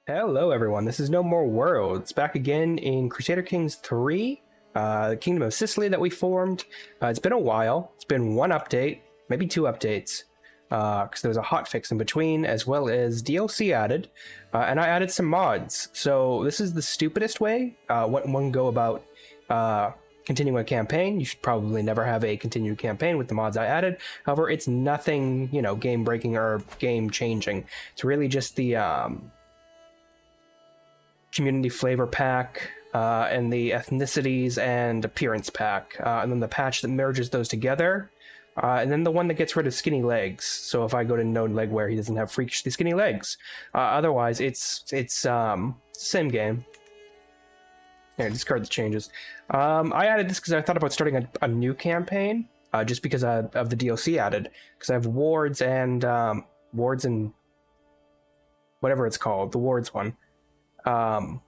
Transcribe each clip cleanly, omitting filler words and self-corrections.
Hello everyone, this is No More Worlds, back again in Crusader Kings 3, the Kingdom of Sicily that we formed. It's been a while, it's been one update, maybe two updates, because there was a hotfix in between, as well as DLC added, and I added some mods. So this is the stupidest way one can go about continuing a campaign. You should probably never have a continued campaign with the mods I added. However, it's nothing, game breaking or game changing. It's really just the community flavor pack, and the ethnicities and appearance pack, and then the patch that merges those together, and then the one that gets rid of skinny legs. So if I go to node leg where he doesn't have freakishly skinny legs, otherwise it's same game. Here, discard the changes. I added this because I thought about starting a new campaign, just because of the DLC added, because I have wards and whatever it's called, the wards one. And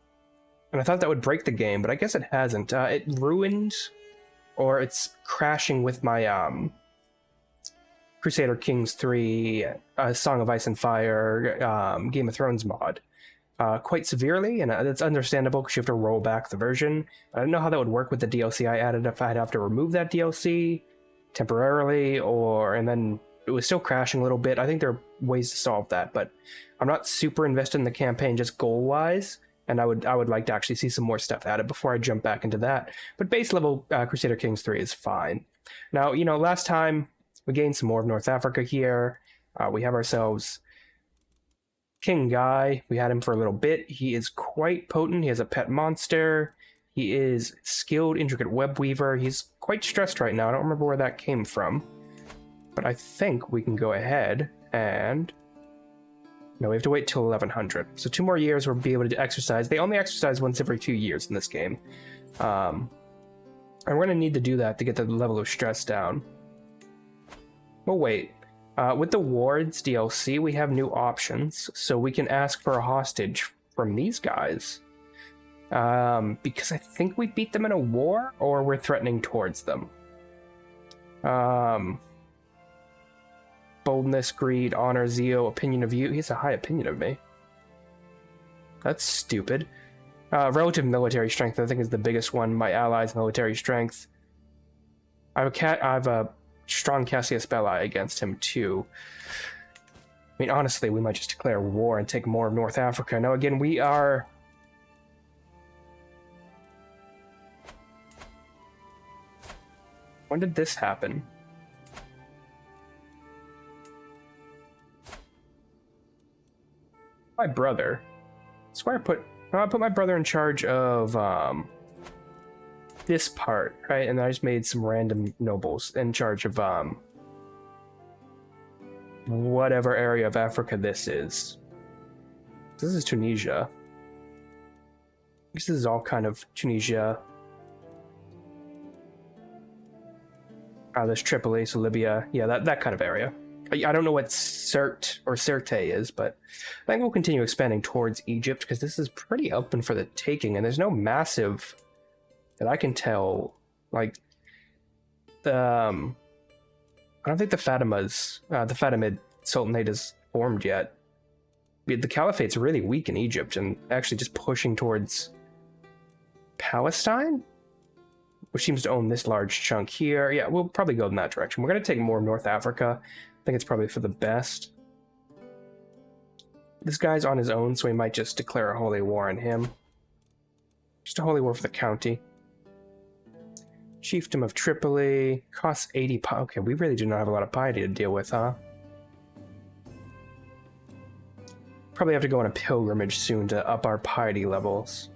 I thought that would break the game, but I guess it hasn't. It ruined, or it's crashing with my Crusader Kings 3 Song of Ice and Fire Game of Thrones mod quite severely, and that's understandable because you have to roll back the version. I don't know how that would work with the DLC I added, if I'd have to remove that DLC temporarily, and then it was still crashing a little bit. I think there are ways to solve that, but I'm not super invested in the campaign just goal-wise, and I would like to actually see some more stuff added before I jump back into that. But base level Crusader Kings 3 is fine. Now, last time we gained some more of North Africa here. We have ourselves King Guy. We had him for a little bit. He is quite potent. He has a pet monster. He is skilled, intricate web weaver. He's quite stressed right now. I don't remember where that came from. But I think we can go ahead and... No, we have to wait till 1100. So 2 more years we'll be able to exercise. They only exercise once every 2 years in this game. And we're going to need to do that to get the level of stress down. But wait. With the wards DLC, we have new options. So we can ask for a hostage from these guys. Because I think we beat them in a war, or we're threatening towards them. Boldness, greed, honor, zeal, opinion of you. He has a high opinion of me. That's stupid. Relative military strength, I think, is the biggest one. My allies' military strength. I have a strong Cassius Belli against him, too. I mean, honestly, we might just declare war and take more of North Africa. Now, again, we are... When did this happen? My brother. That's why I put my brother in charge of this part, right? And I just made some random nobles in charge of whatever area of Africa this is. This is Tunisia. This is all kind of Tunisia. There's Tripoli, so Libya. Yeah, that kind of area. I don't know what Sirte or Sirte is, but I think we'll continue expanding towards Egypt because this is pretty open for the taking, and there's no massive that I can tell. Like I don't think the Fatimid Sultanate is formed yet. The Caliphate's really weak in Egypt and actually just pushing towards Palestine, which seems to own this large chunk here. Yeah, we'll probably go in that direction. We're going to take more of North Africa. I think it's probably for the best. This guy's on his own, so we might just declare a holy war on him. Just a holy war for the county. Chiefdom of Tripoli. Costs 80 piety. Okay, we really do not have a lot of piety to deal with, huh? Probably have to go on a pilgrimage soon to up our piety levels.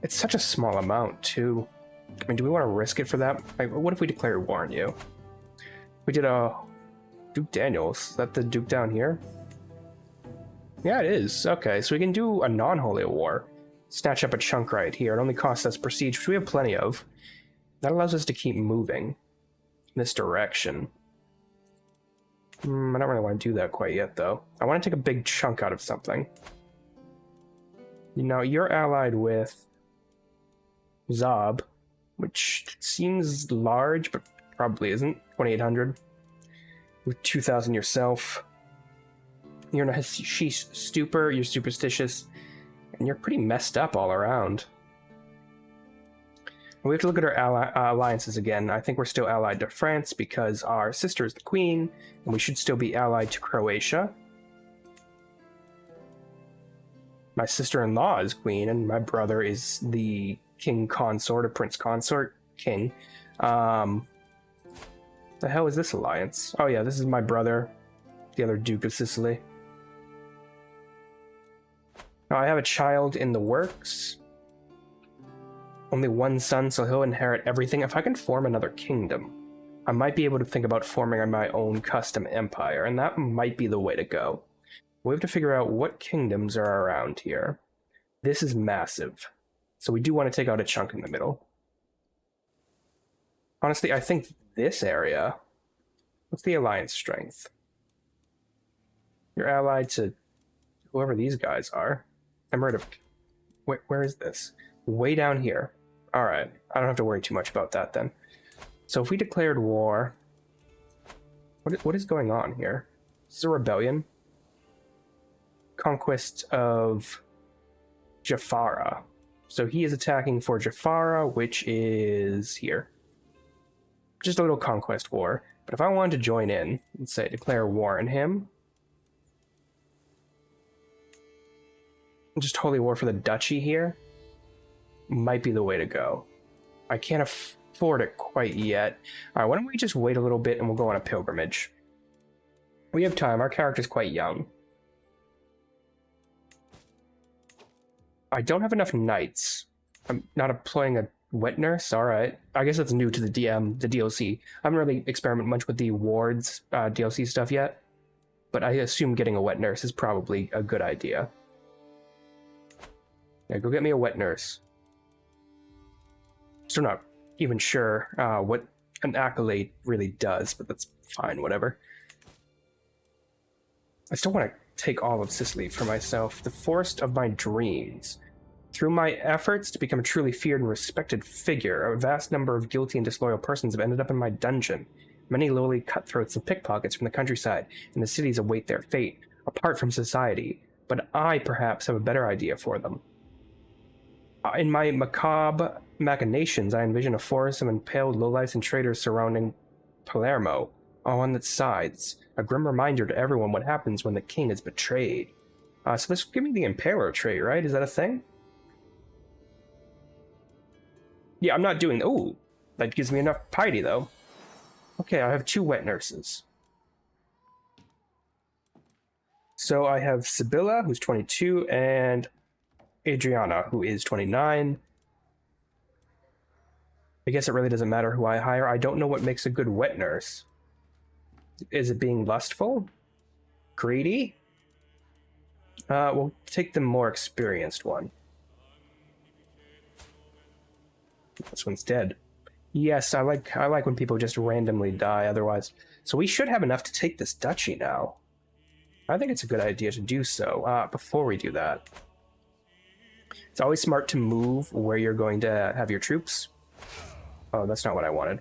It's such a small amount, too. I mean, do we want to risk it for that? Like, what if we declared war on you? We did a Duke Daniels. Is that the Duke down here? Yeah, it is. Okay, so we can do a non-holy war. Snatch up a chunk right here. It only costs us prestige, which we have plenty of. That allows us to keep moving in this direction. I don't really want to do that quite yet, though. I want to take a big chunk out of something. You're allied with Zob, which seems large, but probably isn't. 2,800 with 2,000 yourself. You're in a sheesh stupor, you're superstitious, and you're pretty messed up all around. We have to look at our alliances again. I think we're still allied to France because our sister is the queen, and we should still be allied to Croatia. My sister-in-law is queen, and my brother is the king consort, or prince consort, king. The hell is this alliance? Oh yeah, this is my brother, the other Duke of Sicily. Now I have a child in the works. Only one son, so he'll inherit everything. If I can form another kingdom, I might be able to think about forming my own custom empire, and that might be the way to go. We have to figure out what kingdoms are around here. This is massive, so we do want to take out a chunk in the middle. Honestly, I think this area... What's the alliance strength? You're allied to whoever these guys are. Emirate of... Where is this? Way down here. Alright, I don't have to worry too much about that then. So if we declared war... What is going on here? This is a rebellion. Conquest of Jafara. So he is attacking for Jafara, which is here. Just a little conquest war. But if I wanted to join in, let's say declare war on him. Just holy war for the duchy here. Might be the way to go. I can't afford it quite yet. Alright, why don't we just wait a little bit and we'll go on a pilgrimage. We have time, our character's quite young. I don't have enough knights. I'm not employing a wet nurse? Alright. I guess that's new to the DLC. I haven't really experimented much with the wards DLC stuff yet. But I assume getting a wet nurse is probably a good idea. Yeah, go get me a wet nurse. Still not even sure what an accolade really does, but that's fine, whatever. I still want to take all of Sicily for myself. The forest of my dreams. Through my efforts to become a truly feared and respected figure, a vast number of guilty and disloyal persons have ended up in my dungeon. Many lowly cutthroats and pickpockets from the countryside and the cities await their fate, apart from society, but I perhaps have a better idea for them. In my macabre machinations, I envision a forest of impaled lowlifes and traitors surrounding Palermo, all on its sides, a grim reminder to everyone what happens when the king is betrayed. So this will give me the Impaler trait, right? Is that a thing? Yeah, I'm not doing... Ooh, that gives me enough piety, though. Okay, I have 2 wet nurses. So I have Sibylla, who's 22, and Adriana, who is 29. I guess it really doesn't matter who I hire. I don't know what makes a good wet nurse. Is it being lustful? Greedy? We'll take the more experienced one. This one's dead. Yes, I like when people just randomly die otherwise. So we should have enough to take this duchy now. I think it's a good idea to do so. Before we do that, it's always smart to move where you're going to have your troops. Oh, that's not what I wanted.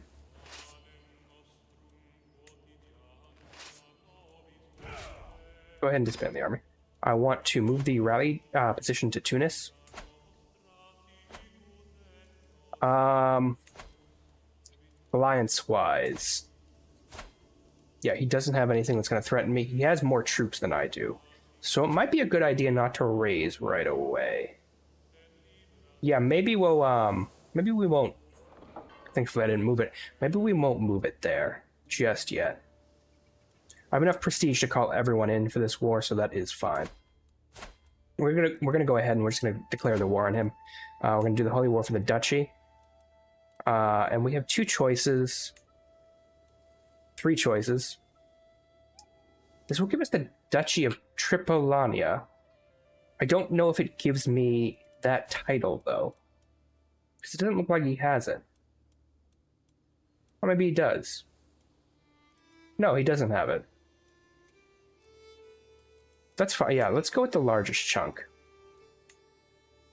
Go ahead and disband the army. I want to move the rally position to Tunis. Alliance-wise, yeah, he doesn't have anything that's going to threaten me. He has more troops than I do, so it might be a good idea not to raise right away. Yeah, maybe we'll maybe we won't. Thankfully, I didn't move it. Maybe we won't move it there just yet. I have enough prestige to call everyone in for this war, so that is fine. We're gonna go ahead and we're just gonna declare the war on him. We're gonna do the holy war for the duchy. And we have 2 choices. 3 choices. This will give us the Duchy of Tripolitania. I don't know if it gives me that title, though. Because it doesn't look like he has it. Or maybe he does. No, he doesn't have it. That's fine. Yeah, let's go with the largest chunk.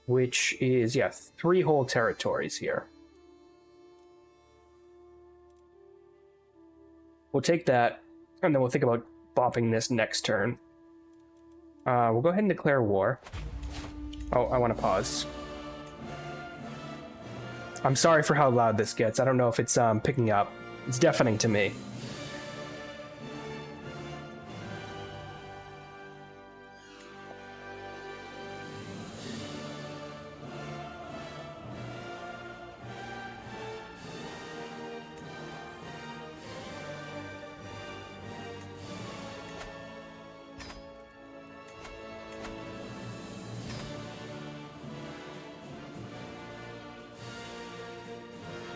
Which is, yeah, 3 whole territories here. We'll take that, and then we'll think about bopping this next turn. We'll go ahead and declare war. Oh, I want to pause. I'm sorry for how loud this gets. I don't know if it's picking up. It's deafening to me.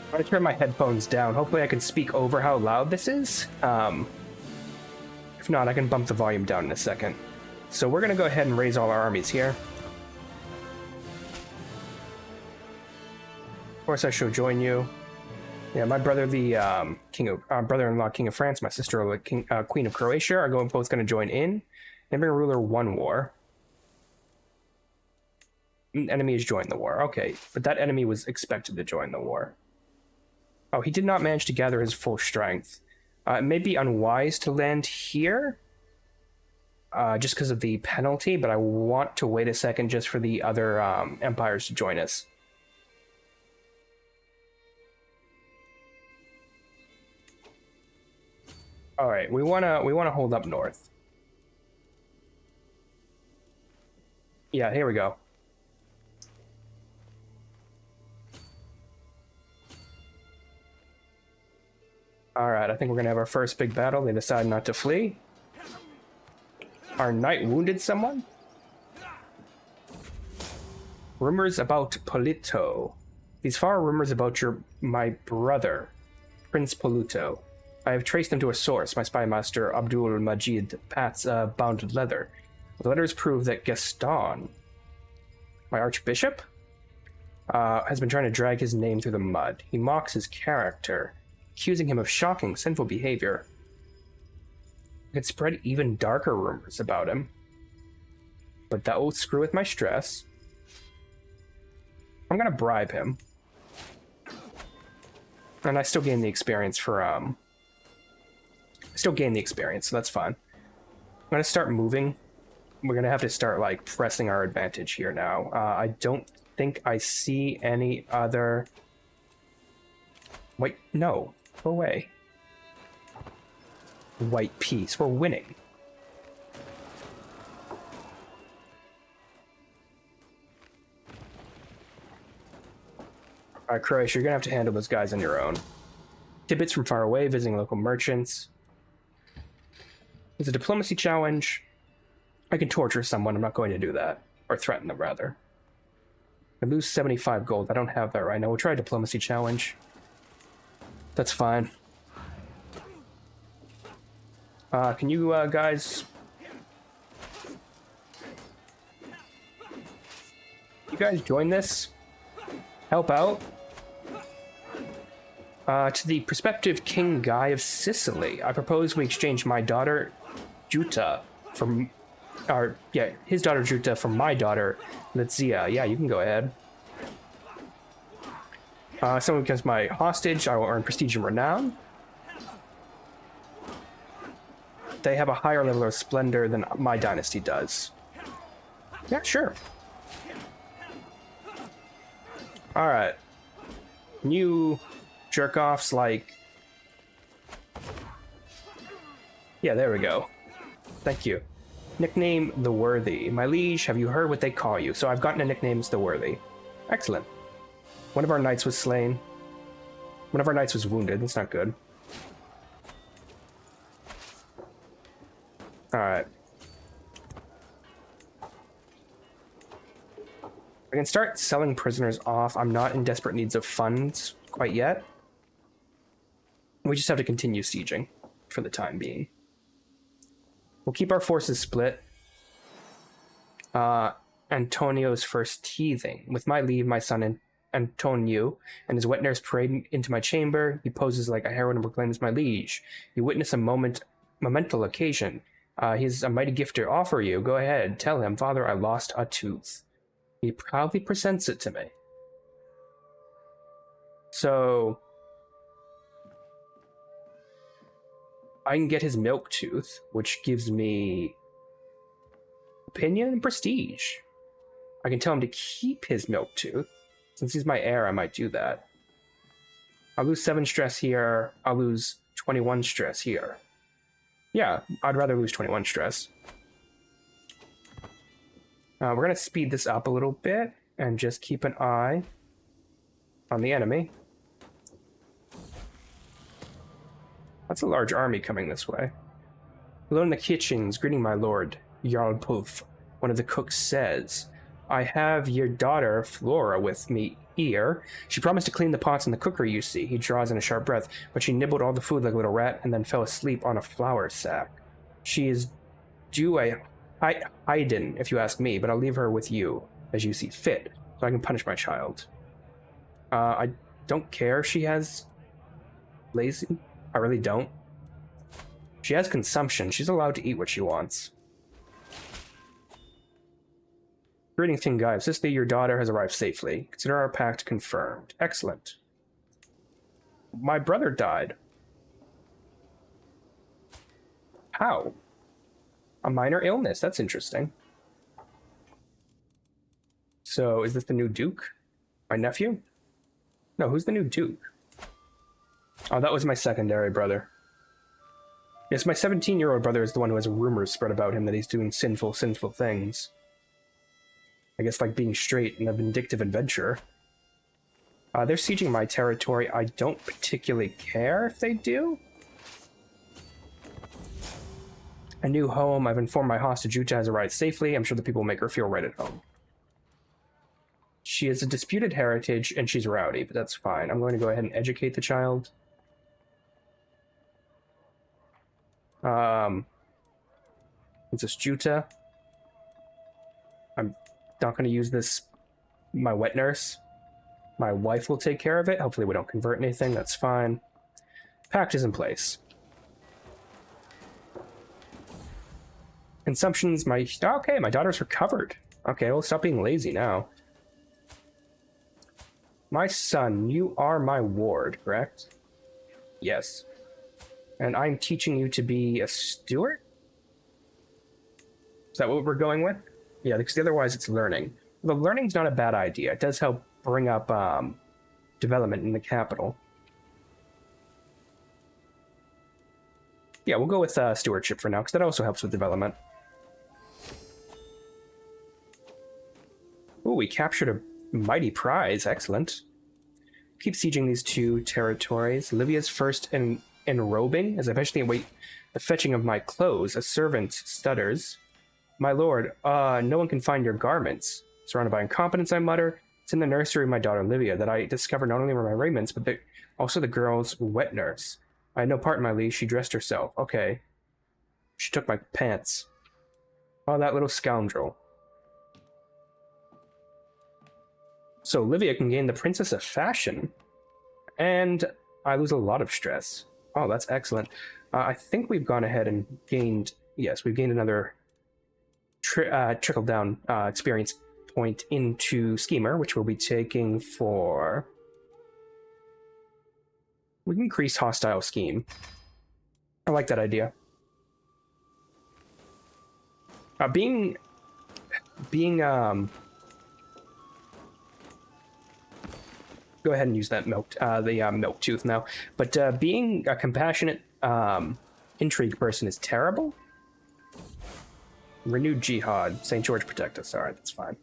I'm gonna turn my headphones down. Hopefully I can speak over how loud this is. If not, I can bump the volume down in a second. So we're gonna go ahead and raise all our armies here. Of course, I shall join you. Yeah, my brother, the brother-in-law, King of France, my sister, Queen of Croatia, are both going to join in. Neighboring ruler won war. Enemy has joined the war. Okay, but that enemy was expected to join the war. Oh, he did not manage to gather his full strength. It may be unwise to land here, just because of the penalty, but I want to wait a second just for the other empires to join us. All right, we wanna hold up north. Yeah, here we go. All right, I think we're gonna have our first big battle. They decide not to flee. Our knight wounded someone. Rumors about Polito. These far rumors about my brother, Prince Polito. I have traced them to a source, my spy master Abdul Majid Pat's bound leather. The letters prove that Gaston, my archbishop, has been trying to drag his name through the mud. He mocks his character, accusing him of shocking, sinful behavior. I could spread even darker rumors about him, but that will screw with my stress. I'm gonna bribe him. And I still gain the experience for, I still gain the experience, so that's fine. I'm gonna start moving. We're gonna have to start, like, pressing our advantage here now. I don't think I see any other... Wait, no. Go away. White piece. We're winning. Alright, Croatia, you're gonna have to handle those guys on your own. Tidbits from far away, visiting local merchants. It's a diplomacy challenge. I can torture someone, I'm not going to do that. Or threaten them, rather. I lose 75 gold, I don't have that right now. We'll try a diplomacy challenge. That's fine. Can you guys... You guys join this? Help out? To the prospective King Guy of Sicily, I propose we exchange my daughter, Juta, from... his daughter Juta from my daughter, Letizia. Yeah, you can go ahead. Someone becomes my hostage, I will earn prestige and renown. They have a higher level of splendor than my dynasty does. Yeah, sure. Alright. You jerk-offs like... Yeah, there we go. Thank you. Nickname The Worthy. My liege, have you heard what they call you? So I've gotten a nickname as The Worthy. Excellent. One of our knights was slain. One of our knights was wounded. That's not good. Alright. I can start selling prisoners off. I'm not in desperate needs of funds quite yet. We just have to continue sieging for the time being. We'll keep our forces split. Antonio's first teething. With my leave, my son Antonio and his wet nurse parade into my chamber. He poses like a herald and proclaims my liege. You witness a monumental occasion. He has a mighty gift to offer you. Go ahead, tell him, Father, I lost a tooth. He proudly presents it to me. So... I can get his milk tooth, which gives me opinion and prestige. I can tell him to keep his milk tooth. Since he's my heir, I might do that. I'll lose 7 stress here. I'll lose 21 stress here. Yeah, I'd rather lose 21 stress. We're going to speed this up a little bit and just keep an eye on the enemy. That's a large army coming this way. Alone in the kitchens, greeting my lord, Jarl Pulf. One of the cooks says, I have your daughter, Flora, with me here. She promised to clean the pots in the cookery, you see. He draws in a sharp breath, but she nibbled all the food like a little rat and then fell asleep on a flour sack. She is due a hidden, if you ask me, but I'll leave her with you, as you see fit, so I can punish my child. I don't care if she has lazy. I really don't. She has consumption. She's allowed to eat what she wants. Greetings, King Guy. Sicily, your daughter has arrived safely. Consider our pact confirmed. Excellent. My brother died. How? A minor illness. That's interesting. So, is this the new Duke? My nephew? No, who's the new Duke? Oh, that was my secondary brother. Yes, my 17-year-old brother is the one who has rumors spread about him that he's doing sinful things. I guess like being straight and a vindictive adventurer. They're sieging my territory. I don't particularly care if they do. A new home. I've informed my hostage Uta has arrived safely. I'm sure the people will make her feel right at home. She has a disputed heritage and she's rowdy, but that's fine. I'm going to go ahead and educate the child. Princess Juta. I'm not going to use this. My wet nurse. My wife will take care of it. Hopefully we don't convert anything. That's fine. Pact is in place. Consumption's my... Okay, my daughter's recovered. Okay, we'll stop being lazy now. My son, you are my ward, correct? Yes. And I'm teaching you to be a steward? Is that what we're going with? Yeah, because otherwise it's learning. The learning's not a bad idea. It does help bring up development in the capital. Yeah, we'll go with stewardship for now, because that also helps with development. Ooh, we captured a mighty prize. Excellent. Keep sieging these 2 territories. Livia's first in enrobing, as I eventually await the fetching of my clothes. A servant stutters. My lord, no one can find your garments. Surrounded by incompetence, I mutter. It's in the nursery of my daughter Livia that I discovered not only were my raiments, but also the girl's wet nurse. I had no part in my leave. She dressed herself. Okay. She took my pants. Oh, that little scoundrel. So Livia can gain the Princess of Fashion. And I lose a lot of stress. Oh, that's excellent. I think we've gone ahead and gained... Yes, we've gained another trickle-down experience point into Schemer, which we'll be taking for... We can increase hostile scheme. I like that idea. Being go ahead and use that milk, milk tooth now. But being a compassionate intrigue person is terrible. Renewed jihad. St. George protect us. All right, that's fine.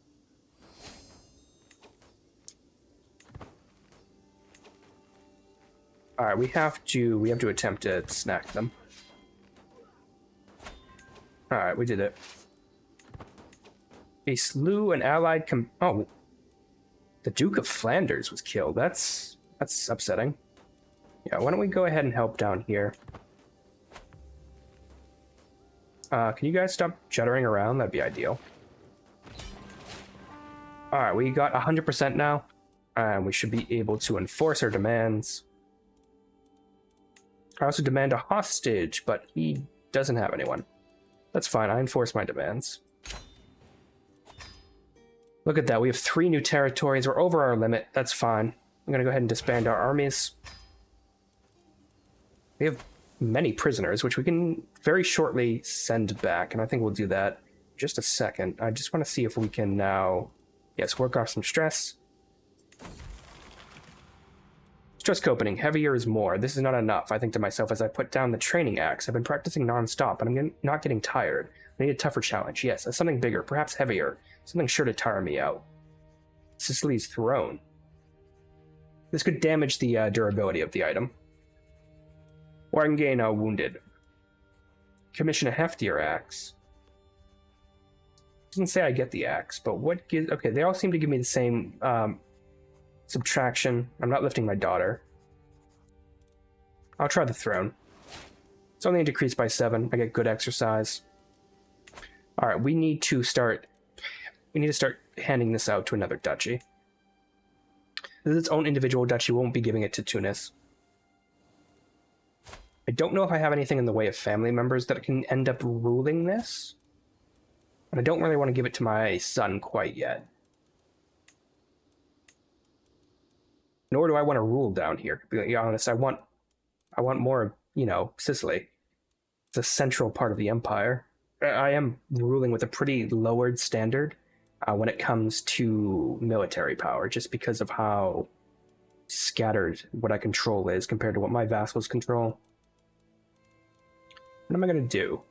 All right, we have to attempt to snack them. All right, we did it. They slew an allied oh, the Duke of Flanders was killed. That's upsetting. Yeah, why don't we go ahead and help down here? Can you guys stop juddering around? That'd be ideal. All right, we got 100% now, and we should be able to enforce our demands. I also demand a hostage, but he doesn't have anyone. That's fine, I enforce my demands. Look at that, we have 3 new territories. We're over our limit, that's fine. I'm gonna go ahead and disband our armies. We have many prisoners, which we can very shortly send back, and I think we'll do that. just a second. I just want to see if we can now, yes, work off some stress. Stress coping, heavier is more. This is not enough, I think to myself as I put down the training axe. I've been practicing non-stop, but I'm not getting tired. I need a tougher challenge, yes, something bigger, perhaps heavier. Something sure to tire me out. Sicily's throne. This could damage the durability of the item. Or I can gain wounded. Commission a heftier axe. Doesn't say I get the axe, but what gives... Okay, they all seem to give me the same subtraction. I'm not lifting my daughter. I'll try the throne. It's only decreased by 7. I get good exercise. Alright, we need to start handing this out to another duchy. This is its own individual duchy. We won't be giving it to Tunis. I don't know if I have anything in the way of family members that can end up ruling this. And I don't really want to give it to my son quite yet. Nor do I want to rule down here. To be honest, I want more, you know, Sicily. It's a central part of the empire. I am ruling with a pretty lowered standard when it comes to military power, just because of how scattered what I control is compared to what my vassals control. What am I going to do?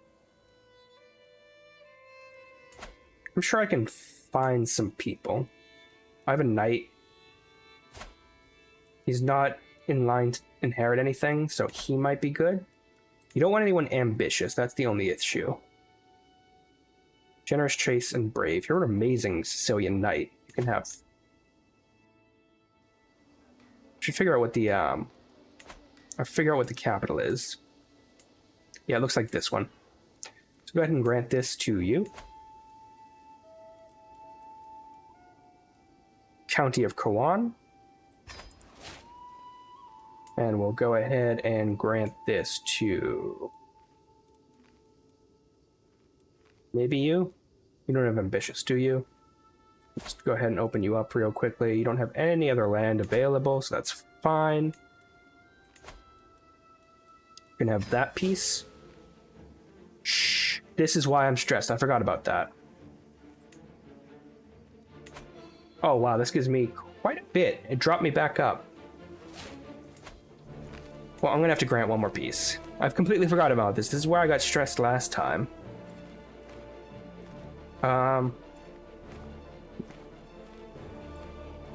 I'm sure I can find some people. I have a knight. He's not in line to inherit anything, so he might be good. You don't want anyone ambitious. That's the only issue. Generous, chaste, and brave. You're an amazing Sicilian knight. You can have... Should figure out what the I'll figure out what the capital is. Yeah, it looks like this one. So go ahead and grant this to you. County of Kowan. And we'll go ahead and grant this to... Maybe you? You don't have ambitious, do you? Just go ahead and open you up real quickly. You don't have any other land available, so that's fine. You can have that piece. Shh. This is why I'm stressed. I forgot about that. Oh, wow. This gives me quite a bit. It dropped me back up. Well, I'm going to have to grant one more piece. I've completely forgot about this. This is where I got stressed last time. I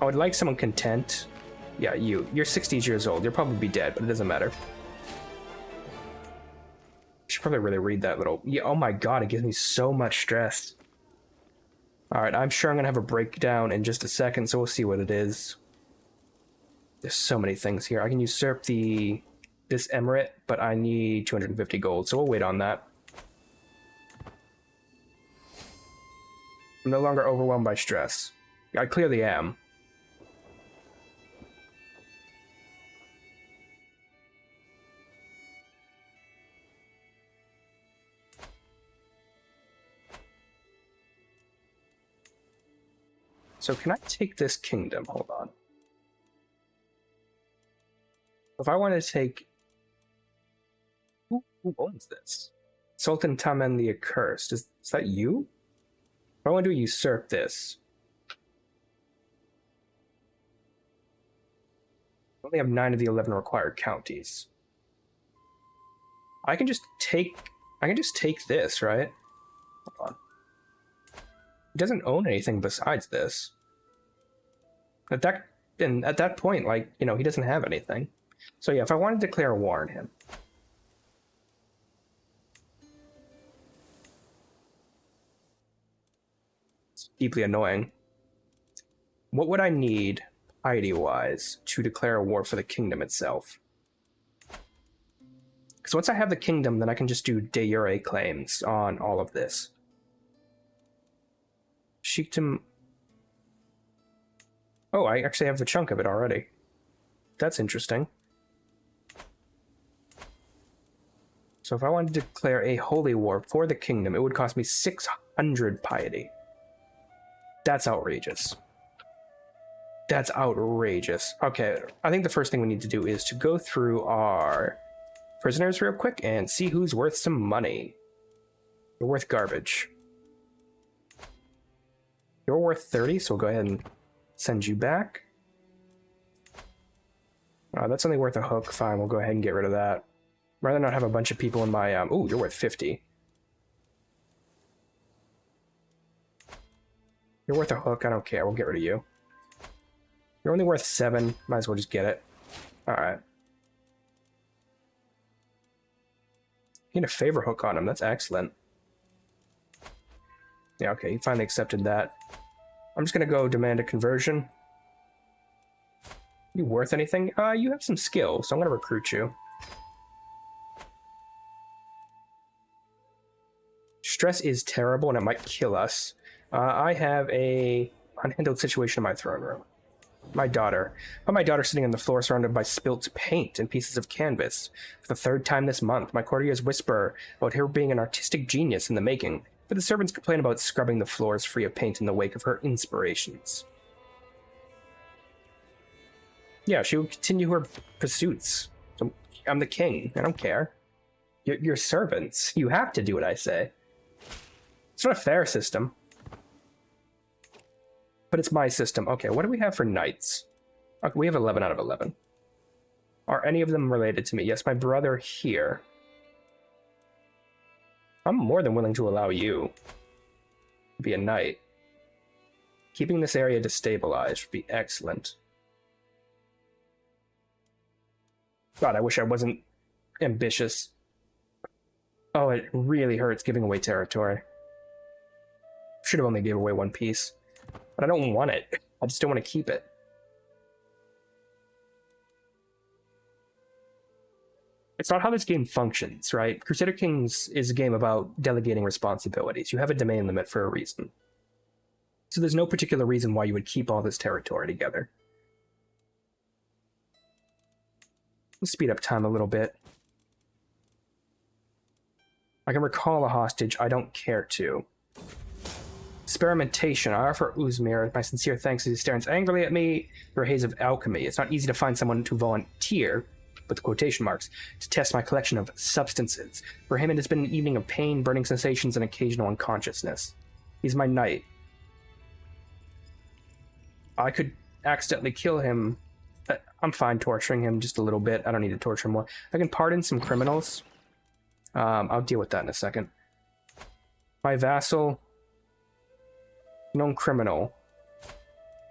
would like someone content. Yeah, you're 60 years old. You'll probably be dead, but it doesn't matter. I should probably really read that little... Yeah, oh my god, it gives me so much stress. Alright, I'm sure I'm going to have a breakdown in just a second, so we'll see what it is. There's so many things here. I can usurp this emirate, but I need 250 gold, so we'll wait on that. I'm no longer overwhelmed by stress. I clearly am. So can I take this kingdom? Hold on. If I want to take... Who owns this? Sultan Tamen the Accursed. Is that you? If I want to usurp this... I only have 9 of the 11 required counties. I can just take this, right? Hold on. He doesn't own anything besides this. At that point, like, you know, he doesn't have anything. So yeah, if I want to declare war on him. It's deeply annoying. What would I need, piety-wise, to declare a war for the kingdom itself? Because once I have the kingdom, then I can just do de jure claims on all of this. Sheikdom... Oh, I actually have a chunk of it already. That's interesting. So if I wanted to declare a holy war for the kingdom, it would cost me 600 piety. That's outrageous. That's outrageous. Okay, I think the first thing we need to do is to go through our prisoners real quick and see who's worth some money. They're worth garbage. You're worth 30, so we'll go ahead and send you back. That's only worth a hook. Fine, we'll go ahead and get rid of that. Rather not have a bunch of people in my... Ooh, you're worth 50. You're worth a hook. I don't care. We'll get rid of you. You're only worth 7. Might as well just get it. Alright. Get a favor hook on him. That's excellent. Yeah, okay. He finally accepted that. I'm just going to go demand a conversion. You worth anything? You have some skill, so I'm going to recruit you. Stress is terrible, and it might kill us. I have a unhandled situation in my throne room. My daughter. My daughter sitting on the floor surrounded by spilt paint and pieces of canvas. For the 3rd time this month, my courtiers whisper about her being an artistic genius in the making, but the servants complain about scrubbing the floors free of paint in the wake of her inspirations. Yeah, she will continue her pursuits. So I'm the king. I don't care. You're servants. You have to do what I say. It's not a fair system. But it's my system. Okay, what do we have for knights? Okay, we have 11 out of 11. Are any of them related to me? Yes, my brother here. I'm more than willing to allow you to be a knight. Keeping this area destabilized would be excellent. God, I wish I wasn't ambitious. Oh, it really hurts giving away territory. Should have only gave away 1 piece. But I don't want it. I just don't want to keep it. It's not how this game functions, right? Crusader Kings is a game about delegating responsibilities. You have a domain limit for a reason. So there's no particular reason why you would keep all this territory together. Let's speed up time a little bit. I can recall a hostage. I don't care to. Experimentation. I offer Uzmir my sincere thanks as he stares angrily at me through a haze of alchemy. It's not easy to find someone to volunteer, with quotation marks, to test my collection of substances. For him, it has been an evening of pain, burning sensations, and occasional unconsciousness. He's my knight. I could accidentally kill him. I'm fine torturing him just a little bit. I don't need to torture him more. I can pardon some criminals. I'll deal with that in a second. My vassal... known criminal.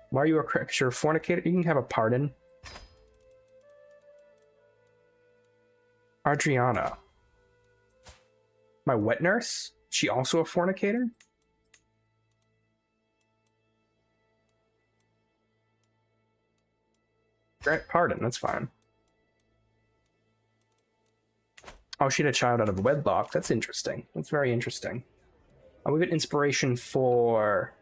Why are you you're a fornicator? You can have a pardon. Adriana. My wet nurse? She also a fornicator? Grant pardon, that's fine. Oh, she had a child out of wedlock. That's interesting. That's very interesting. We get inspiration for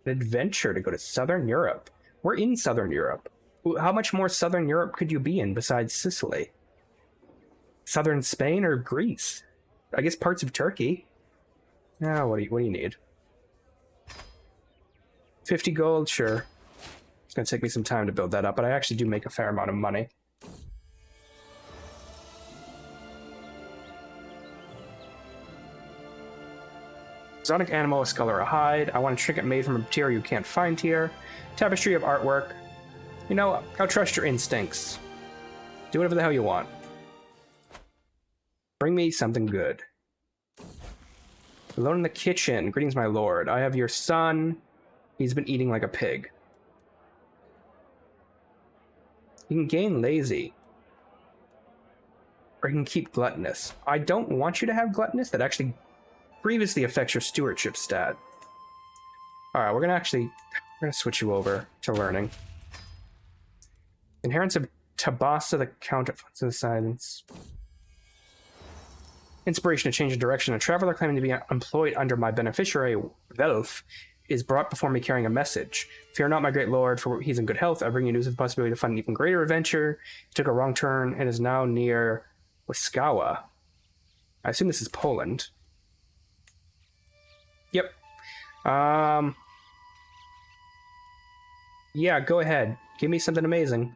an adventure to go to Southern Europe. We're in Southern Europe. How much more Southern Europe could you be in besides Sicily? Southern Spain or Greece? I guess parts of Turkey. Ah, what do you need? 50 gold, sure. It's gonna take me some time to build that up, but I actually do make a fair amount of money. Exotic animal, a skull or a hide. I want a trinket made from a material you can't find here. Tapestry of artwork. You know, I'll trust your instincts. Do whatever the hell you want. Bring me something good. Alone in the kitchen. Greetings, my lord. I have your son. He's been eating like a pig. You can gain lazy. Or you can keep gluttonous. I don't want you to have gluttonous. That actually previously affects your stewardship stat. Alright, we're gonna switch you over to learning. Inheritance of Tabasa, the Count of the Silence. Inspiration to change the direction. A traveler claiming to be employed under my beneficiary, Velf, is brought before me carrying a message. Fear not, my great lord, for he's in good health. I bring you news of the possibility to find an even greater adventure. He took a wrong turn and is now near Łyskawa. I assume this is Poland. Yep. Yeah, go ahead. Give me something amazing.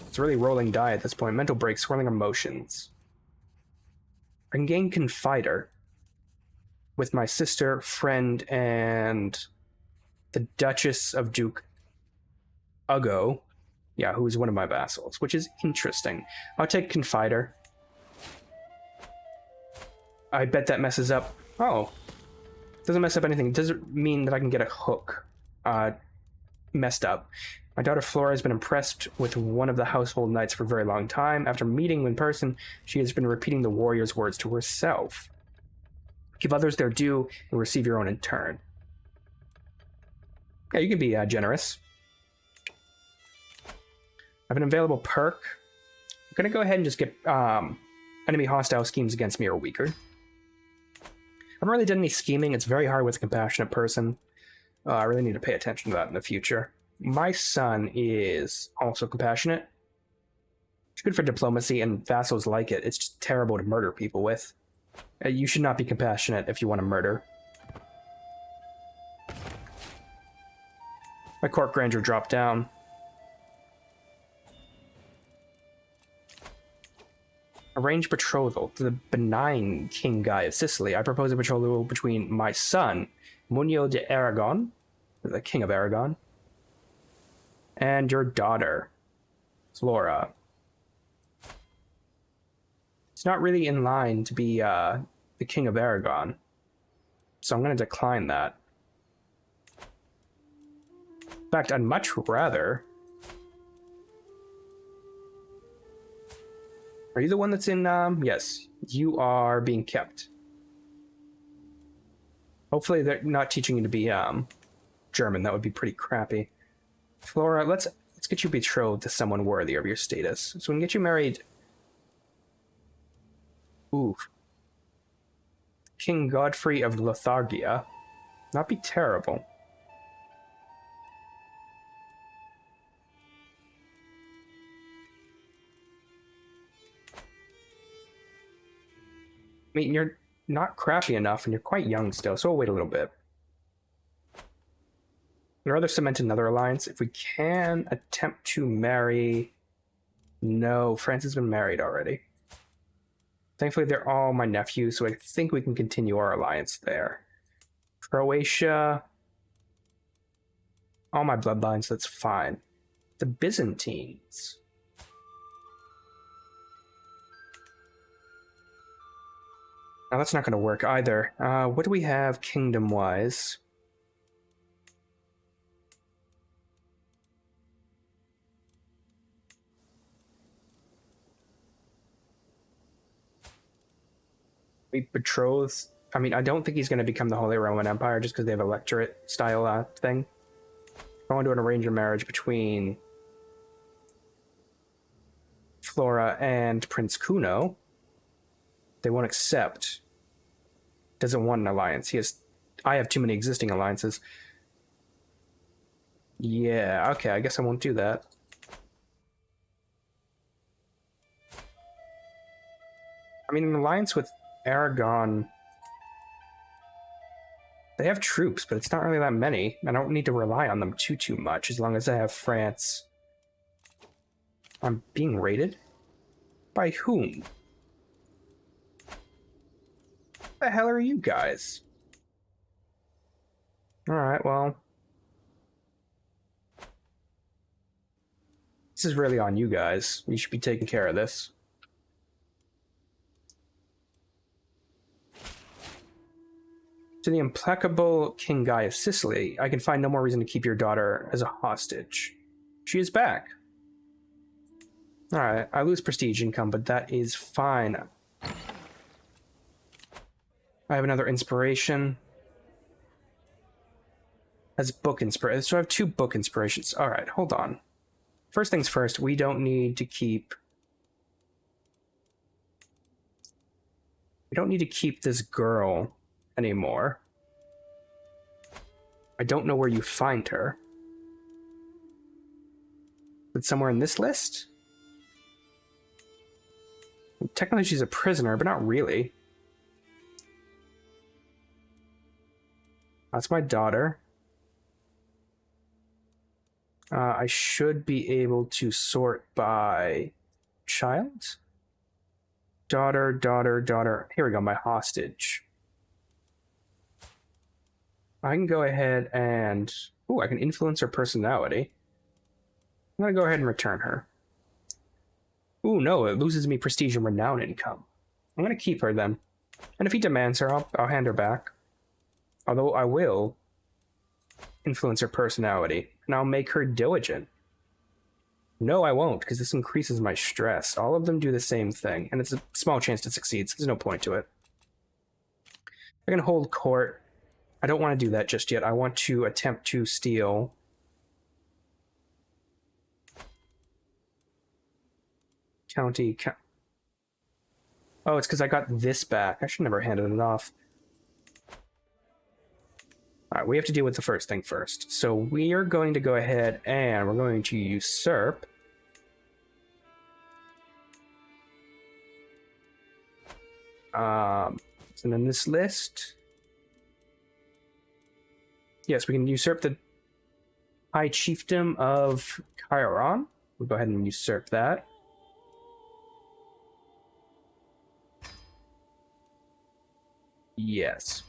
It's a really rolling die at this point. Mental break, swirling emotions. I can gain Confider with my sister, friend, and the Duchess of Duke Ugo. Yeah, who is one of my vassals, which is interesting. I'll take Confider. I bet that messes up. Oh, doesn't mess up anything. It doesn't mean that I can get a hook messed up. My daughter Flora has been impressed with one of the household knights for a very long time. After meeting in person, she has been repeating the warrior's words to herself. Give others their due and receive your own in turn. Yeah, you can be generous. I have an available perk. I'm going to go ahead and just get enemy hostile schemes against me are weaker. I haven't really done any scheming. It's very hard with a compassionate person. I really need to pay attention to that in the future. My son is also compassionate. It's good for diplomacy, and vassals like it. It's just terrible to murder people with. You should not be compassionate if you want to murder. My court grandeur dropped down. Arrange betrothal to the benign King Guy of Sicily. I propose a betrothal between my son, Munio de Aragon, the King of Aragon, and your daughter, Flora. It's not really in line to be the King of Aragon, so I'm going to decline that. In fact, I'd much rather... Are you the one that's in, yes, you are being kept. Hopefully they're not teaching you to be, German. That would be pretty crappy. Flora, let's get you betrothed to someone worthy of your status. So we can get you married... Ooh. King Godfrey of Lotharingia. Not be terrible. I mean, you're not crappy enough, and you're quite young still, so we'll wait a little bit. I'd rather cement another alliance. If we can attempt to marry... No, France has been married already. Thankfully, they're all my nephews, so I think we can continue our alliance there. Croatia... All my bloodlines, that's fine. The Byzantines... Now, that's not going to work either. What do we have kingdom-wise? We betroth... I mean, I don't think he's going to become the Holy Roman Empire just because they have electorate-style thing. I want to arrange a marriage between Flora and Prince Kuno. They won't accept. Doesn't want an alliance. I have too many existing alliances. Yeah, okay, I guess I won't do that. I mean, an alliance with Aragon... They have troops, but it's not really that many. I don't need to rely on them too much, as long as I have France. I'm being raided? By whom? What the hell are you guys? Alright, well... This is really on you guys. You should be taking care of this. To the implacable King Guy of Sicily, I can find no more reason to keep your daughter as a hostage. She is back. Alright, I lose prestige income, but that is fine. I have another inspiration. As book inspiration. So I have 2 book inspirations. Alright, hold on. First things first, we don't need to keep... We don't need to keep this girl anymore. I don't know where you find her. But somewhere in this list? Technically she's a prisoner, but not really. That's my daughter. I should be able to sort by child? Daughter, daughter, daughter. Here we go, my hostage. I can go ahead and... Ooh, I can influence her personality. I'm going to go ahead and return her. Ooh, no, it loses me prestige and renown income. I'm going to keep her then. And if he demands her, I'll hand her back. Although I will influence her personality, and I'll make her diligent. No, I won't, because this increases my stress. All of them do the same thing, and it's a small chance to succeed, so there's no point to it. I can hold court. I don't want to do that just yet. I want to attempt to steal... County... Oh, it's because I got this back. I should never have handed it off. Alright, we have to deal with the first thing first. So we are going to go ahead and we're going to usurp. And then this list. Yes, we can usurp the High Chiefdom of Chiron. We'll go ahead and usurp that. Yes.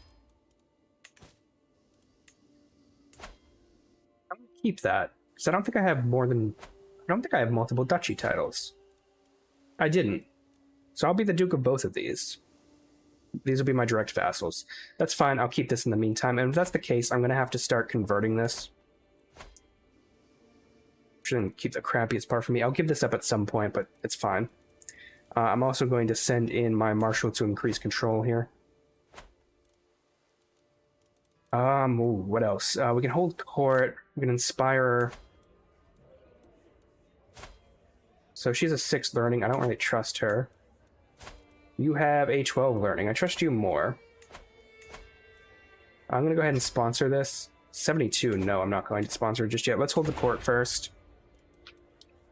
I'm gonna keep that, because I don't think I have more than... I don't think I have multiple duchy titles. I didn't. So I'll be the Duke of both of these. These will be my direct vassals. That's fine, I'll keep this in the meantime, and if that's the case, I'm gonna have to start converting this. Shouldn't keep the crappiest part for me. I'll give this up at some point, but it's fine. I'm also going to send in my marshal to increase control here. Ooh, what else? We can hold court. We can inspire. So she's a 6 learning. I don't really trust her. You have a 12 learning. I trust you more. I'm going to go ahead and sponsor this. 72. No, I'm not going to sponsor it just yet. Let's hold the court first.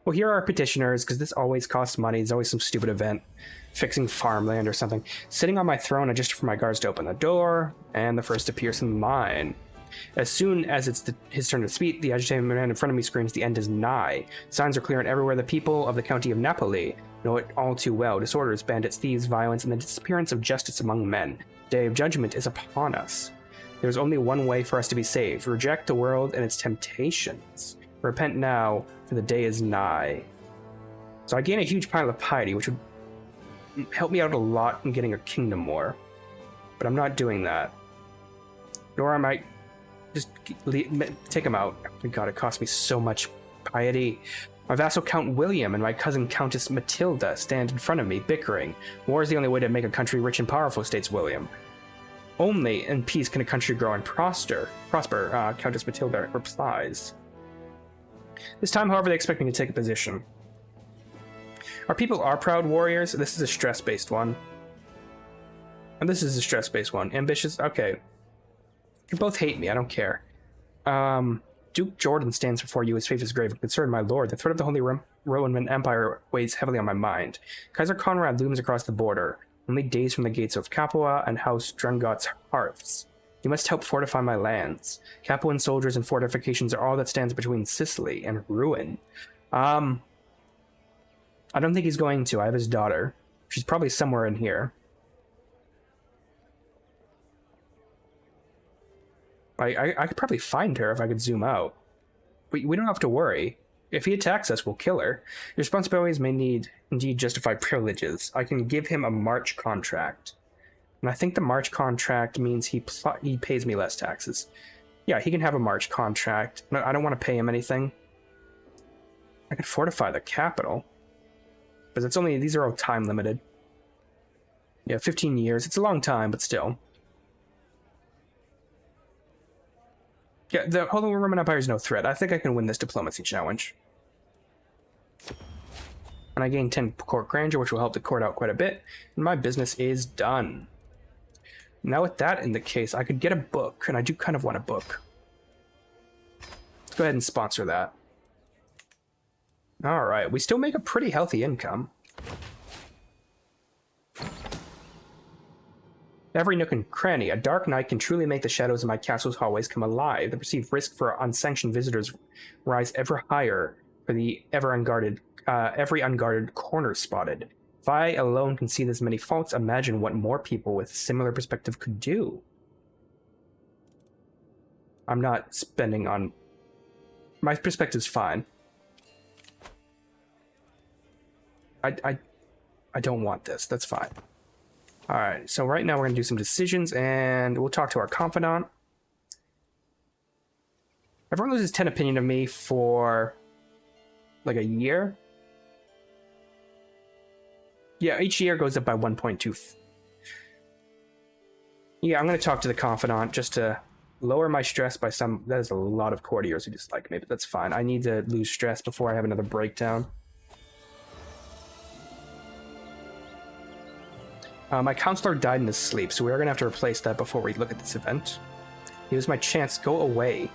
Well, here are our petitioners, because this always costs money. It's always some stupid event. Fixing farmland or something. Sitting on my throne, I just for my guards to open the door, and the first to pierce in mine. As soon as it's his turn to speak, the agitated man in front of me screams, "The end is nigh." Signs are clear and everywhere. The people of the county of Napoli know it all too well. Disorders, bandits, thieves, violence, and the disappearance of justice among men. The day of judgment is upon us. There's only one way for us to be saved. Reject the world and its temptations. Repent now, for the day is nigh. So I gain a huge pile of piety, which would help me out a lot in getting a kingdom war. But I'm not doing that. Nor I might just take him out. Oh God, it cost me so much piety. My vassal Count William and my cousin Countess Matilda stand in front of me, bickering. War is the only way to make a country rich and powerful, states William. Only in peace can a country grow and prosper, Countess Matilda replies. This time, however, they expect me to take a position. Our people are proud warriors. This is a stress-based one. And this is a stress-based one. Ambitious? Okay. You both hate me. I don't care. Duke Jordan stands before you. His faith is grave and concerned, my lord. The threat of the Holy Roman Empire weighs heavily on my mind. Kaiser Conrad looms across the border, only days from the gates of Capua and House Drungot's hearths. You must help fortify my lands. Capuan soldiers and fortifications are all that stands between Sicily and ruin. I don't think he's going to. I have his daughter. She's probably somewhere in here. I could probably find her if I could zoom out. We don't have to worry. If he attacks us, we'll kill her. Your responsibilities may indeed justify privileges. I can give him a March contract. And I think the March contract means he pays me less taxes. Yeah, he can have a March contract. No, I don't want to pay him anything. I could fortify the capital. But it's only, these are all time limited. Yeah, 15 years. It's a long time, but still. Yeah, the Holy Roman Empire is no threat. I think I can win this diplomacy challenge. And I gain 10 court grandeur, which will help the court out quite a bit. And my business is done. Now with that in the case, I could get a book, and I do kind of want a book. Let's go ahead and sponsor that. Alright, we still make a pretty healthy income. Every nook and cranny, a dark night can truly make the shadows of my castle's hallways come alive. The perceived risk for unsanctioned visitors rise ever higher for the every unguarded corner spotted. If I alone can see this many faults, imagine what more people with similar perspective could do. I'm not spending on... My perspective's fine. I don't want this. That's fine. Alright, so right now we're going to do some decisions, and we'll talk to our confidant. Everyone loses 10 opinion of me for... like a year? Yeah, each year goes up by 1.2. Yeah, I'm going to talk to the confidant just to lower my stress by some... That is a lot of courtiers who dislike me, but that's fine. I need to lose stress before I have another breakdown. My counselor died in his sleep, so we are going to have to replace that before we look at this event. Here's my chance. Go away.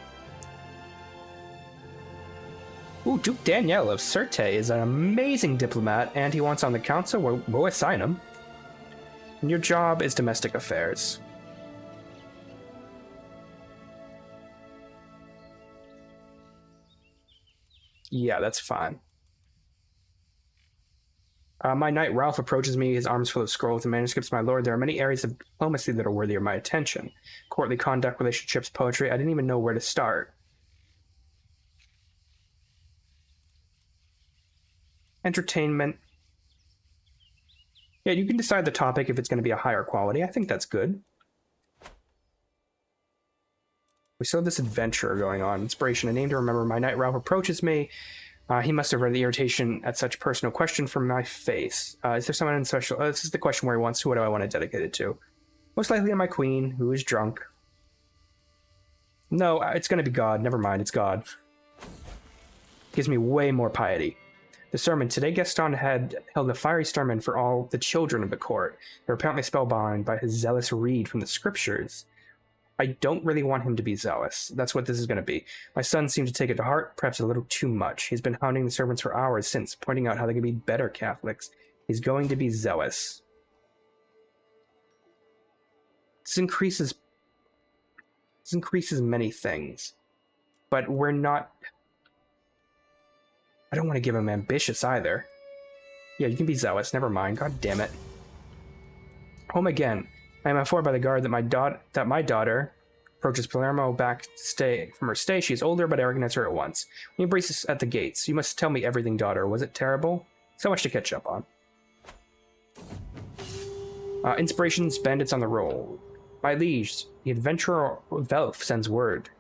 Ooh, Duke Daniel of Sirte is an amazing diplomat, and he wants on the council. We'll assign him. And your job is domestic affairs. Yeah, that's fine. My knight Ralph approaches me, his arms full of scrolls and manuscripts. My lord, there are many areas of diplomacy that are worthy of my attention. Courtly conduct, relationships, poetry. I didn't even know where to start. Entertainment. Yeah, you can decide the topic if it's going to be a higher quality. I think that's good. We still have this adventure going on. Inspiration, a name to remember. My knight Ralph approaches me. He must have read the irritation at such personal question from my face. Is there someone in special... this is the question where he wants, who do I want to dedicate it to? Most likely my queen, who is drunk. No, it's going to be God. Never mind, it's God. Gives me way more piety. The sermon. Today Gaston had held a fiery sermon for all the children of the court. They were apparently spellbound by his zealous read from the scriptures. I don't really want him to be zealous. That's what this is going to be. My son seemed to take it to heart, perhaps a little too much. He's been hounding the servants for hours since, pointing out how they can be better Catholics. He's going to be zealous. This increases many things. But we're not... I don't want to give him ambitious either. Yeah, you can be zealous. Never mind. God damn it. Home again. I am informed by the guard that my daughter approaches Palermo back from her stay. She is older, but I recognize her at once. When you brace us at the gates, you must tell me everything, daughter. Was it terrible? So much to catch up on. Inspirations, bandits on the roll. My liege, the adventurer Velf sends word.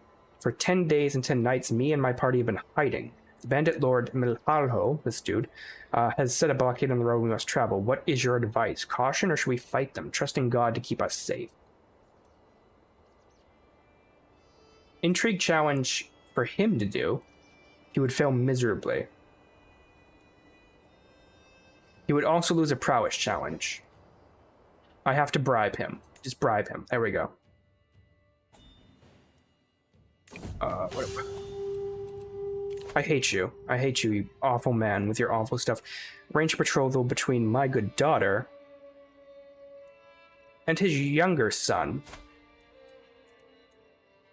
For 10 days and 10 nights, me and my party have been hiding. The bandit lord Milhalho, this dude, has set a blockade on the road we must travel. What is your advice? Caution, or should we fight them, trusting God to keep us safe? Intrigue challenge for him to do. He would fail miserably. He would also lose a prowess challenge. I have to bribe him. Just bribe him. There we go. I hate you. I hate you, you awful man, with your awful stuff. Range patrol between my good daughter and his younger son,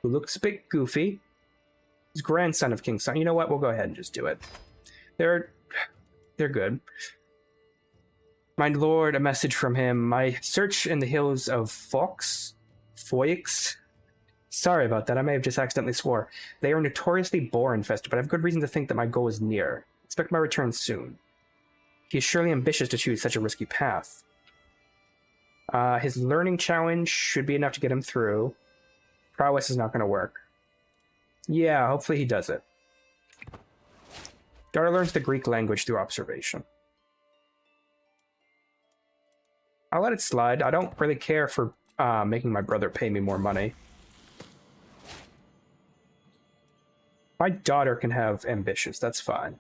who looks a bit goofy. His grandson of King Son. You know what? We'll go ahead and just do it. They're good. My lord, a message from him. My search in the hills of Foix. Sorry about that, I may have just accidentally swore. They are notoriously boar-infested, but I have good reason to think that my goal is near. Expect my return soon. He is surely ambitious to choose such a risky path. His learning challenge should be enough to get him through. Prowess is not going to work. Yeah, hopefully he does it. Daughter learns the Greek language through observation. I'll let it slide. I don't really care for making my brother pay me more money. My daughter can have ambitious, that's fine.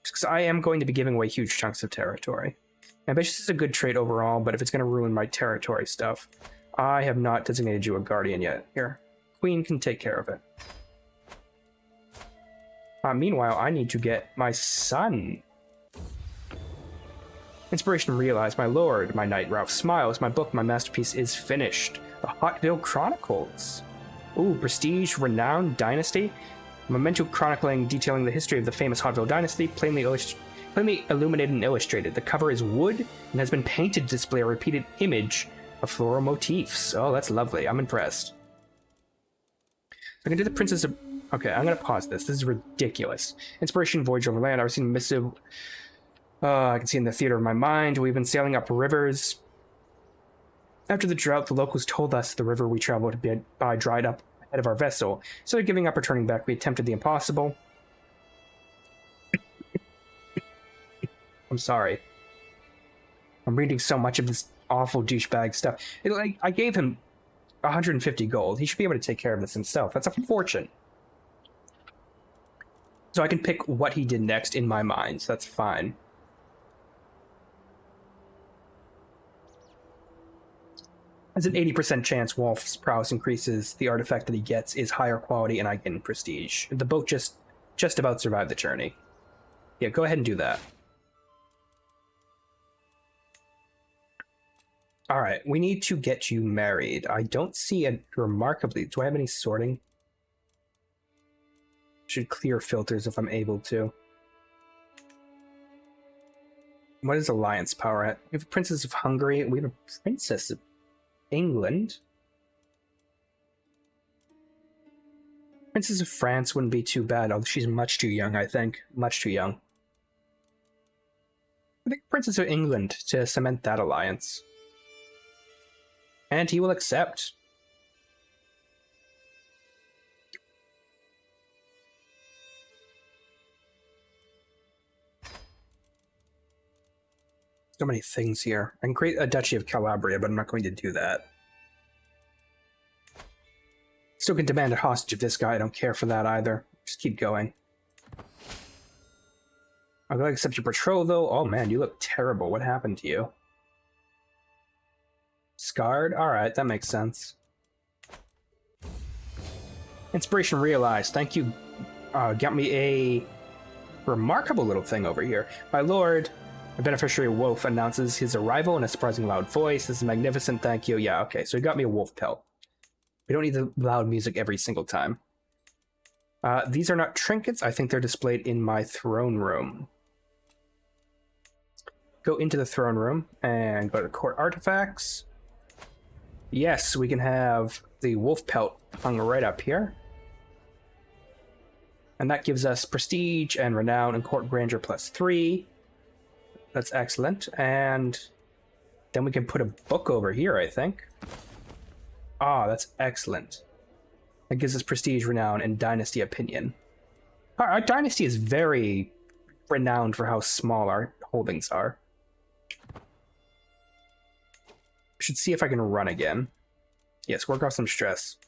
Because I am going to be giving away huge chunks of territory. Ambitious is a good trait overall, but if it's going to ruin my territory stuff, I have not designated you a guardian yet. Here, Queen can take care of it. Meanwhile, I need to get my son. Inspiration realized. My lord, my knight Ralph smiles. My book, my masterpiece is finished. The Hotville Chronicles. Ooh, prestige, renown, dynasty. Memento chronicling, detailing the history of the famous Hotville dynasty, plainly illuminated and illustrated. The cover is wood and has been painted to display a repeated image of floral motifs. Oh, that's lovely. I'm impressed. I can do the Princess of... Okay, I'm going to pause this. This is ridiculous. Inspiration, Voyage over land. I've seen missive... I can see in the theater of my mind. We've been sailing up rivers. After the drought, the locals told us the river we traveled by dried up ahead of our vessel. Instead of giving up or turning back, we attempted the impossible. I'm sorry. I'm reading so much of this awful douchebag stuff. I gave him 150 gold. He should be able to take care of this himself. That's a fortune. So I can pick what he did next in my mind, so that's fine. There's an 80% chance Wolf's prowess increases. The artifact that he gets is higher quality, and I gain prestige. The boat just about survived the journey. Yeah, go ahead and do that. Alright, we need to get you married. I don't see a remarkably... Do I have any sorting? Should clear filters if I'm able to. What is alliance power at? We have a Princess of Hungary. We have a Princess of England. Princess of France wouldn't be too bad, although she's much too young, I think. Much too young. I think Princess of England to cement that alliance. And he will accept. So many things here. I can create a Duchy of Calabria, but I'm not going to do that. Still can demand a hostage of this guy. I don't care for that either. Just keep going. I'll go accept your betrothal. Oh man, you look terrible. What happened to you? Scarred? Alright, that makes sense. Inspiration realized. Thank you. Got me a remarkable little thing over here. My lord, the beneficiary wolf announces his arrival in a surprising loud voice. This is magnificent, thank you. Yeah, okay, so he got me a wolf pelt. We don't need the loud music every single time. These are not trinkets. I think they're displayed in my throne room. Go into the throne room and go to court artifacts. Yes, we can have the wolf pelt hung right up here. And that gives us prestige and renown and court grandeur +3. That's excellent. And then we can put a book over here, I think. Ah, that's excellent. That gives us prestige, renown, and dynasty opinion. Our dynasty is very renowned for how small our holdings are. Should see if I can run again. Yes, work off some stress.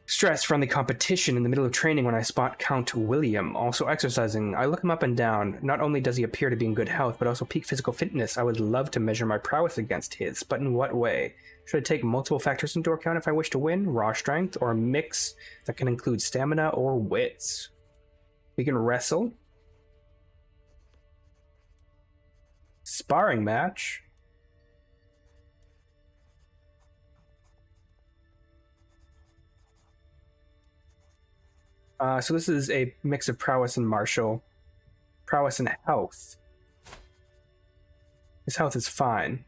Stress, friendly competition in the middle of training when I spot Count William. Also exercising. I look him up and down. Not only does he appear to be in good health, but also peak physical fitness. I would love to measure my prowess against his, but in what way? Should I take multiple factors into account if I wish to win? Raw strength, or a mix that can include stamina or wits? We can wrestle. Sparring match. So this is a mix of prowess and martial. Prowess and health. His health is fine.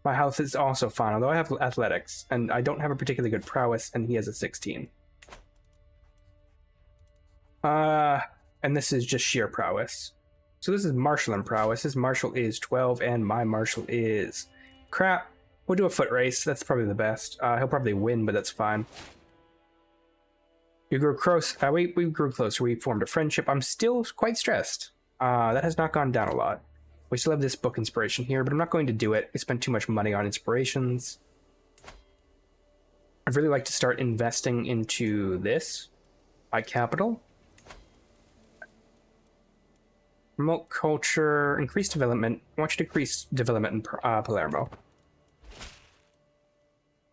My health is also fine, although I have athletics, and I don't have a particularly good prowess, and he has a 16. And this is just sheer prowess. So this is martial and prowess. His martial is 12, and my martial is... Crap. We'll do a foot race. That's probably the best. He'll probably win, but that's fine. We grew close. We grew closer. We formed a friendship. I'm still quite stressed. That has not gone down a lot. We still have this book inspiration here, but I'm not going to do it. I spent too much money on inspirations. I'd really like to start investing into this. Buy capital. Promote culture. Increase development. I want you to increase development in Palermo.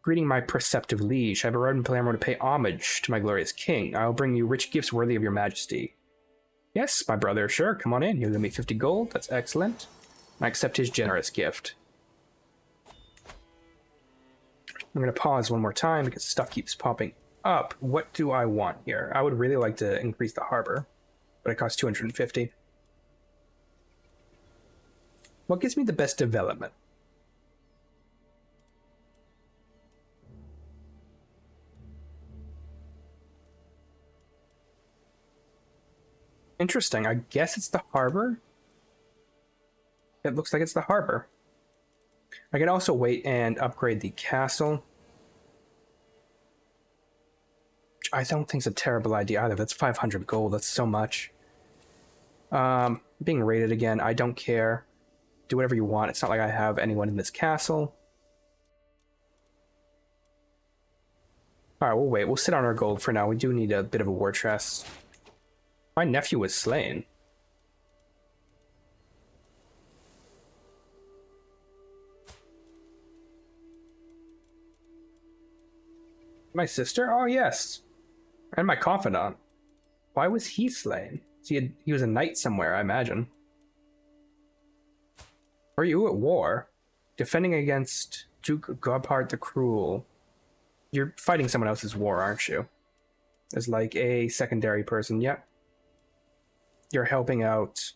Greeting my preceptive liege. I have arrived in Palermo to pay homage to my glorious king. I will bring you rich gifts worthy of your majesty. Yes, my brother, sure, come on in. He'll give me 50 gold. That's excellent. I accept his generous gift. I'm going to pause one more time because stuff keeps popping up. What do I want here? I would really like to increase the harbor, but it costs 250. What gives me the best development? Interesting. I guess it's the harbor. It looks like it's the harbor. I can also wait and upgrade the castle. Which I don't think is a terrible idea either. That's 500 gold. That's so much. Being raided again. I don't care. Do whatever you want. It's not like I have anyone in this castle. Alright, we'll wait. We'll sit on our gold for now. We do need a bit of a war chest. My nephew was slain. My sister? Oh, yes. And my confidant. Why was he slain? He was a knight somewhere, I imagine. Are you at war? Defending against Duke Gobhard the Cruel. You're fighting someone else's war, aren't you? As like a secondary person, yep. You're helping out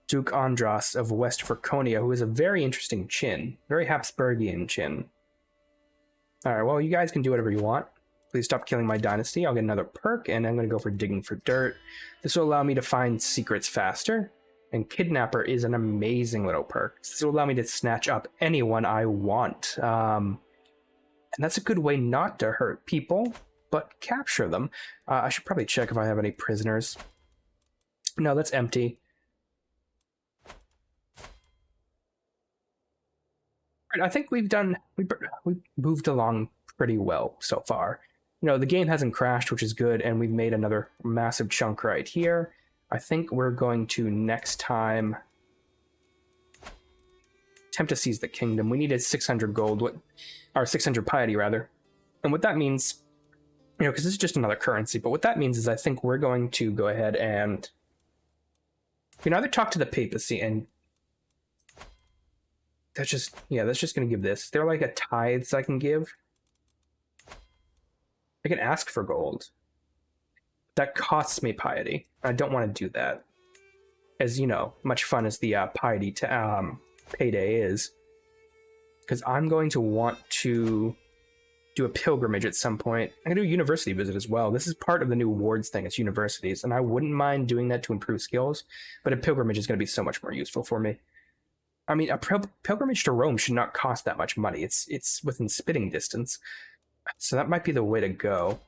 Duke Andras of West Franconia, who is a very interesting chin. Very Habsburgian chin. Alright, well, you guys can do whatever you want. Please stop killing my dynasty. I'll get another perk, and I'm going to go for digging for dirt. This will allow me to find secrets faster. And Kidnapper is an amazing little perk. This will allow me to snatch up anyone I want. And that's a good way not to hurt people, but capture them. I should probably check if I have any prisoners. No, that's empty. I think we've moved along pretty well so far. You know, the game hasn't crashed, which is good, and we've made another massive chunk right here. I think we're going to next time attempt to seize the kingdom. We needed 600 gold, or 600 piety rather. And what that means, you know, because this is just another currency, but what that means is I think we're going to go ahead and we can either talk to the papacy, and that's just going to give this. They're like a tithes I can give. I can ask for gold. That costs me piety. I don't want to do that. As you know, much fun as the piety payday is. Because I'm going to want to do a pilgrimage at some point. I'm going to do a university visit as well. This is part of the new awards thing. It's universities. And I wouldn't mind doing that to improve skills. But a pilgrimage is going to be so much more useful for me. I mean, a pilgrimage to Rome should not cost that much money. It's within spitting distance. So that might be the way to go.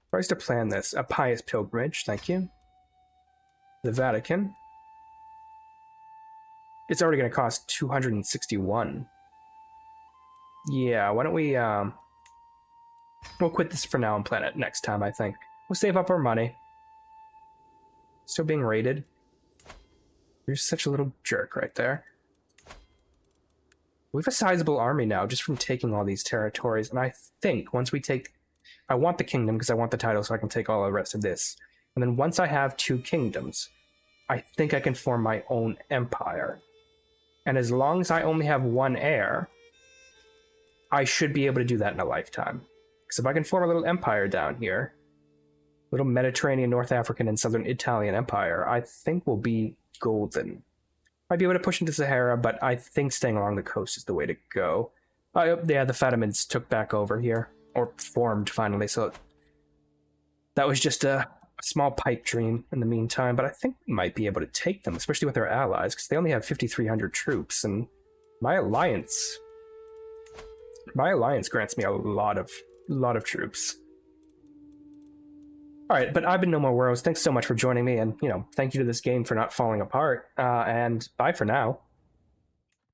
Price to plan this. A pious pilgrimage, thank you. The Vatican. It's already going to cost 261. Yeah, why don't we, we'll quit this for now and plan it next time, I think. We'll save up our money. Still being raided. You're such a little jerk right there. We have a sizable army now, just from taking all these territories, and I think once we take... I want the kingdom because I want the title so I can take all the rest of this. And then once I have 2 kingdoms, I think I can form my own empire. And as long as I only have 1 heir, I should be able to do that in a lifetime. Because if I can form a little empire down here, little Mediterranean, North African, and Southern Italian empire, I think we'll be golden. Might be able to push into Sahara, but I think staying along the coast is the way to go. Yeah, the Fatimids took back over here. Or formed, finally, so that was just a small pipe dream in the meantime, but I think we might be able to take them, especially with our allies, because they only have 5,300 troops, and my alliance grants me a lot of troops. Alright, but I've been No More Worlds. Thanks so much for joining me, and, you know, thank you to this game for not falling apart, and bye for now.